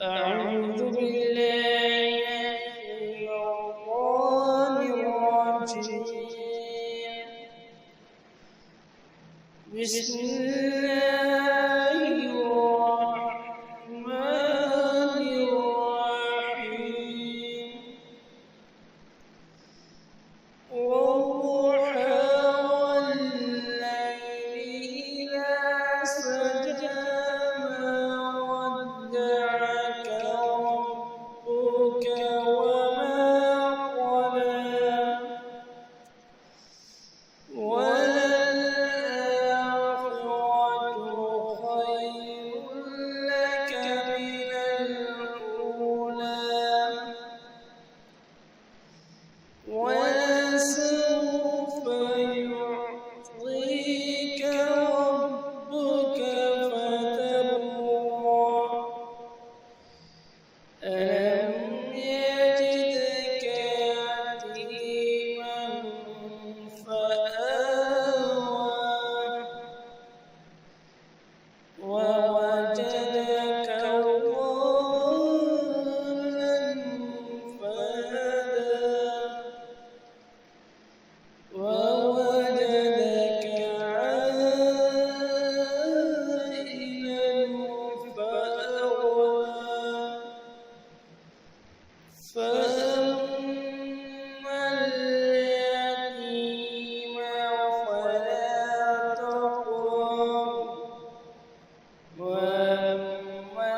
أعوذ بالله من الشيطان الرجيم. بسم الله الرحمن الرحيم. والضحى والليل إذا سجى ما ودعك ربك وما قلى وللآخرة خير لك من الأولى ولسوف يعطيك ربك فترضى ألم يجدك يتيما فآوى ووجدك ضالا فهدى ووجدك عائلا فأغنى فأما اليتيم فلا تقهر وأما